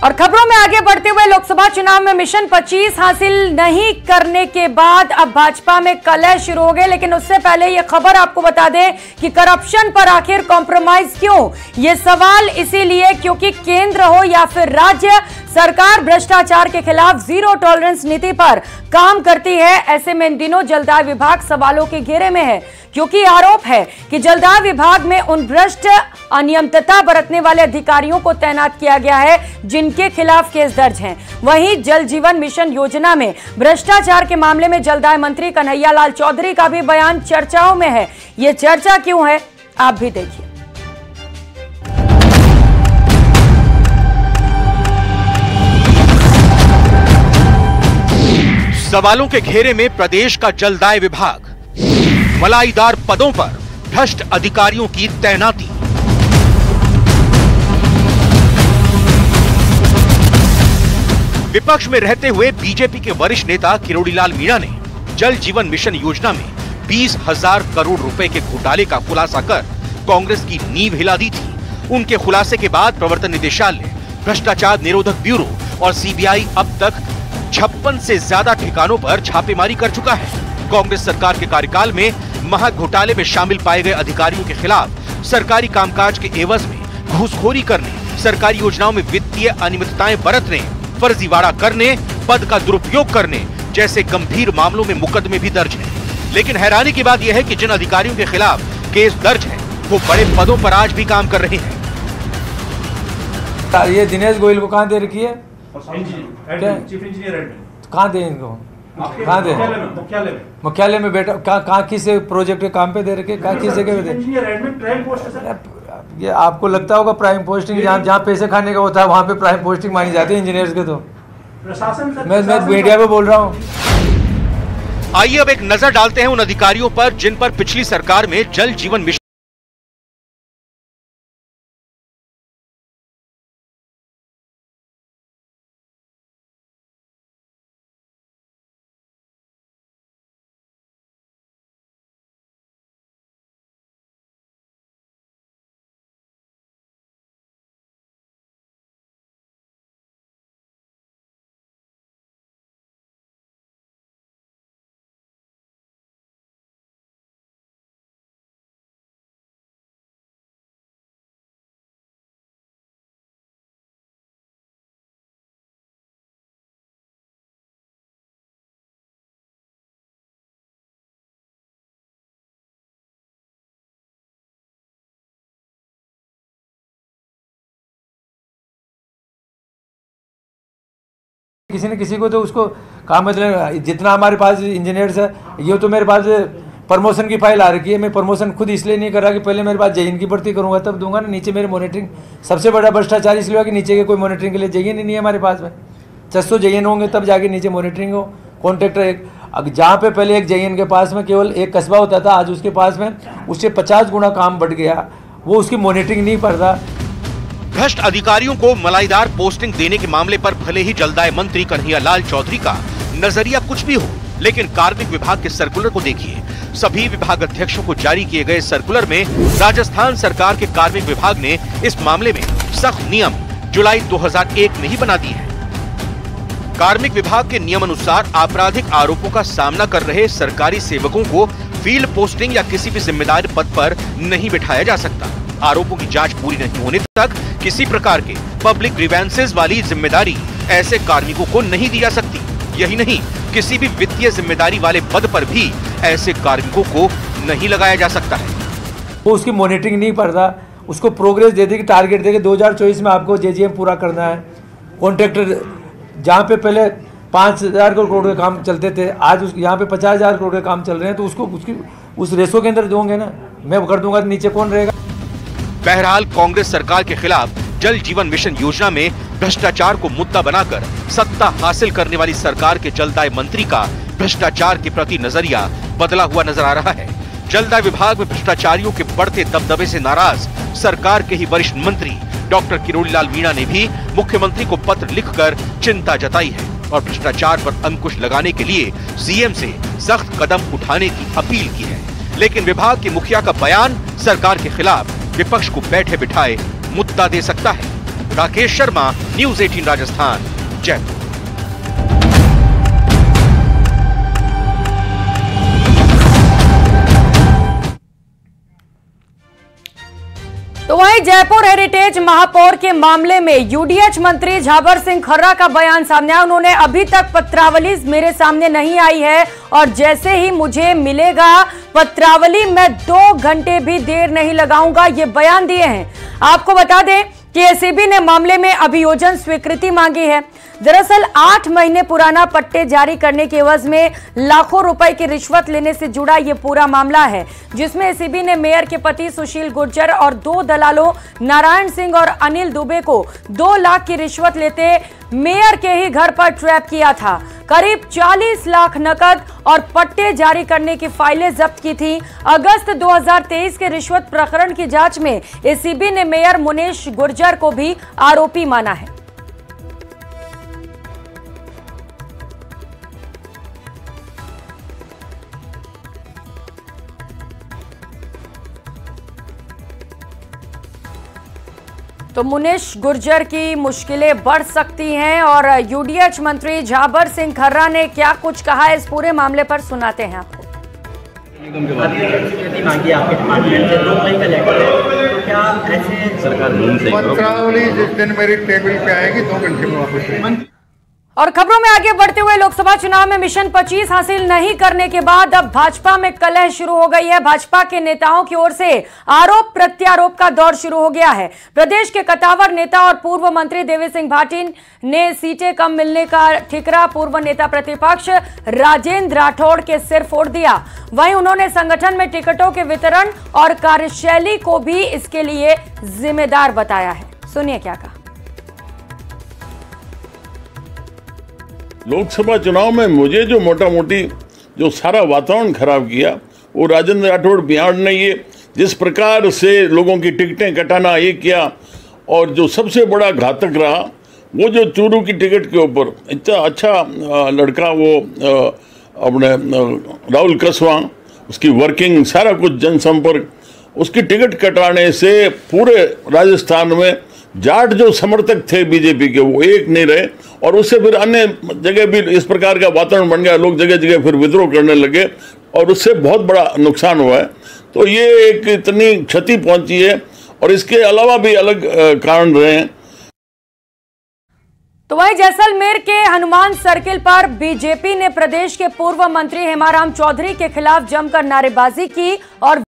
और खबरों में आगे बढ़ते हुए लोकसभा चुनाव में मिशन 25 हासिल नहीं करने के बाद अब भाजपा में कलह शुरू हो गए। लेकिन उससे पहले यह खबर आपको बता दें कि करप्शन पर आखिर कॉम्प्रोमाइज क्यों, यह सवाल इसीलिए क्योंकि केंद्र हो या फिर राज्य, सरकार भ्रष्टाचार के खिलाफ जीरो टॉलरेंस नीति पर काम करती है। ऐसे में इन दिनों जलदाय विभाग सवालों के घेरे में है, क्योंकि आरोप है कि जलदाय विभाग में उन भ्रष्ट अनियमितता बरतने वाले अधिकारियों को तैनात किया गया है जिनके खिलाफ केस दर्ज हैं। वहीं जल जीवन मिशन योजना में भ्रष्टाचार के मामले में जलदाय मंत्री कन्हैया लाल चौधरी का भी बयान चर्चाओं में है। यह चर्चा क्यों है, आप भी देखिए। सवालों के घेरे में प्रदेश का जलदाय विभाग, मलाईदार पदों पर भ्रष्ट अधिकारियों की तैनाती। विपक्ष में रहते हुए बीजेपी के वरिष्ठ नेता किरोड़ीलाल मीणा ने जल जीवन मिशन योजना में 20,000 करोड़ रुपए के घोटाले का खुलासा कर कांग्रेस की नींव हिला दी थी। उनके खुलासे के बाद प्रवर्तन निदेशालय, भ्रष्टाचार निरोधक ब्यूरो और सीबीआई अब तक 56 से ज्यादा ठिकानों पर छापेमारी कर चुका है। कांग्रेस सरकार के कार्यकाल में महा घोटाले में शामिल पाए गए अधिकारियों के खिलाफ सरकारी कामकाज के एवज में घूसखोरी करने, सरकारी योजनाओं में वित्तीय अनियमितताएं बरतने, फर्जीवाड़ा करने, पद का दुरुपयोग करने जैसे गंभीर मामलों में मुकदमे भी दर्ज हैं। लेकिन हैरानी की बात यह है कि जिन अधिकारियों के खिलाफ केस दर्ज है वो बड़े पदों पर आज भी काम कर रहे हैं। ये दिनेश गोयल को कहाँ दे रखी है? चीफ इंजीनियर कहाँ दे इनको? कहाँ दे? मुख्यालय में बेटा कहाँ किस प्रोजेक्ट के काम पे दे रखे? कहाँ किस जगह पे दे? ये आपको लगता होगा प्राइम पोस्टिंग जहाँ पैसे खाने का होता है वहाँ पे प्राइम पोस्टिंग मानी जाती है इंजीनियर्स के। तो मैं मीडिया पे बोल रहा हूँ। आइए अब एक नजर डालते हैं उन अधिकारियों पर जिन पर पिछली सरकार में जल जीवन मिशन किसी न किसी को तो उसको काम, मतलब जितना हमारे पास इंजीनियर्स है, ये तो मेरे पास प्रमोशन की फाइल आ रखी है। मैं प्रमोशन खुद इसलिए नहीं कर रहा कि पहले मेरे पास जेईन की भर्ती करूंगा तब दूंगा ना। नीचे मेरे मॉनिटरिंग, सबसे बड़ा भ्रष्टाचार इसलिए हुआ कि नीचे के कोई मॉनिटरिंग के लिए जेईन ही नहीं है हमारे पास में। 600 जेईन होंगे तब जाके नीचे मॉनिटरिंग हो। कॉन्ट्रैक्टर एक, जहाँ पे पहले एक जेईन के पास में केवल एक कस्बा होता था, आज उसके पास में उससे 50 गुना काम बढ़ गया। वो उसकी मॉनिटरिंग नहीं पड़ता। भ्रष्ट अधिकारियों को मलाईदार पोस्टिंग देने के मामले पर भले ही जलदाय मंत्री कन्हैया लाल चौधरी का नजरिया कुछ भी हो, लेकिन कार्मिक विभाग के सर्कुलर को देखिए। सभी विभाग अध्यक्षों को जारी किए गए सर्कुलर में राजस्थान सरकार के कार्मिक विभाग ने इस मामले में सख्त नियम जुलाई 2001 में ही बना दिए हैं। कार्मिक विभाग के नियम अनुसार आपराधिक आरोपों का सामना कर रहे सरकारी सेवकों को फील्ड पोस्टिंग या किसी भी जिम्मेदार पद पर नहीं बिठाया जा सकता। आरोपों की जांच पूरी नहीं होने तक किसी प्रकार के पब्लिक ग्रीवेंसेस वाली जिम्मेदारी ऐसे कार्मिकों को नहीं दी जा सकती। यही नहीं, किसी भी वित्तीय जिम्मेदारी वाले पद पर भी ऐसे कार्मिकों को नहीं लगाया जा सकता है। वो उसकी मॉनिटरिंग नहीं पड़ता, उसको प्रोग्रेस दे दे कि टारगेट दे के 2024 में आपको जेजीएम पूरा करना है। कॉन्ट्रैक्टर जहाँ पे पहले 5,000 करोड़ के काम चलते थे, आज यहाँ पे 50,000 करोड़ के काम चल रहे हैं, तो उसको उसकी उस रेशो के अंदर दोगे ना। मैं कर दूंगा तो नीचे कौन रहेगा? बहरहाल कांग्रेस सरकार के खिलाफ जल जीवन मिशन योजना में भ्रष्टाचार को मुद्दा बनाकर सत्ता हासिल करने वाली सरकार के जलदाय मंत्री का भ्रष्टाचार के प्रति नजरिया बदला हुआ नजर आ रहा है। जलदाय विभाग में भ्रष्टाचारियों के बढ़ते दबदबे से नाराज सरकार के ही वरिष्ठ मंत्री डॉक्टर किरोड़ीलाल मीणा ने भी मुख्यमंत्री को पत्र लिखकर चिंता जताई है और भ्रष्टाचार पर अंकुश लगाने के लिए सीएम से सख्त कदम उठाने की अपील की है। लेकिन विभाग के मुखिया का बयान सरकार के खिलाफ विपक्ष को बैठे बिठाए मुद्दा दे सकता है। राकेश शर्मा, न्यूज 18 राजस्थान, जयपुर। तो वहीं जयपुर हेरिटेज महापौर के मामले में यूडीएच मंत्री झाबर सिंह खर्रा का बयान सामने आया। उन्होंने अभी तक पत्रावली मेरे सामने नहीं आई है और जैसे ही मुझे मिलेगा पत्रावली मैं 2 घंटे भी देर नहीं लगाऊंगा, ये बयान दिए हैं। आपको बता दें कि एसीबी ने मामले में अभियोजन स्वीकृति मांगी है। दरअसल 8 महीने पुराना पट्टे जारी करने के एवज में लाखों रुपए की रिश्वत लेने से जुड़ा ये पूरा मामला है, जिसमें एसीबी ने मेयर के पति सुशील गुर्जर और 2 दलालों नारायण सिंह और अनिल दुबे को 2 लाख की रिश्वत लेते मेयर के ही घर पर ट्रैप किया था। करीब 40 लाख नकद और पट्टे जारी करने की फाइलें जब्त की थी। अगस्त 2023 के रिश्वत प्रकरण की जांच में एसीबी ने मेयर मुनेश गुर्जर को भी आरोपी माना है। तो मुनेश गुर्जर की मुश्किलें बढ़ सकती हैं और यूडीएच मंत्री झाबर सिंह खर्रा ने क्या कुछ कहा है इस पूरे मामले पर सुनाते हैं आपको। मांगी आपके डिपार्टमेंट से 2 मई का लेटर है, तो क्या ऐसे सरकार पत्रावली जिस दिन मेरी टेबल पे आएगी 2 घंटे में वापस। और खबरों में आगे बढ़ते हुए लोकसभा चुनाव में मिशन 25 हासिल नहीं करने के बाद अब भाजपा में कलह शुरू हो गई है। भाजपा के नेताओं की ओर से आरोप प्रत्यारोप का दौर शुरू हो गया है। प्रदेश के कतावर नेता और पूर्व मंत्री देवी सिंह भाटिन ने सीटें कम मिलने का ठिकरा पूर्व नेता प्रतिपक्ष राजेंद्र राठौड़ के सिर फोड़ दिया। वहीं उन्होंने संगठन में टिकटों के वितरण और कार्यशैली को भी इसके लिए जिम्मेदार बताया है। सुनिए क्या कहा। लोकसभा चुनाव में मुझे जो मोटा मोटी जो सारा वातावरण खराब किया वो राजेंद्र राठौड़ बिहार ने ये जिस प्रकार से लोगों की टिकटें कटाना ये किया, और जो सबसे बड़ा घातक रहा वो जो चूरू की टिकट के ऊपर इतना अच्छा लड़का वो अपने राहुल कसवा, उसकी वर्किंग सारा कुछ जनसंपर्क, उसकी टिकट कटाने से पूरे राजस्थान में जाट जो समर्थक थे बीजेपी के वो एक नहीं रहे, और उससे फिर अन्य जगह भी इस प्रकार का वातावरण बन गया। लोग जगह जगह फिर विद्रोह करने लगे और उससे बहुत बड़ा नुकसान हुआ है। तो ये एक इतनी क्षति पहुंची है और इसके अलावा भी अलग कारण रहे हैं। तो वहीं जैसलमेर के हनुमान सर्किल पर बीजेपी ने प्रदेश के पूर्व मंत्री हेमाराम चौधरी के खिलाफ जमकर नारेबाजी की और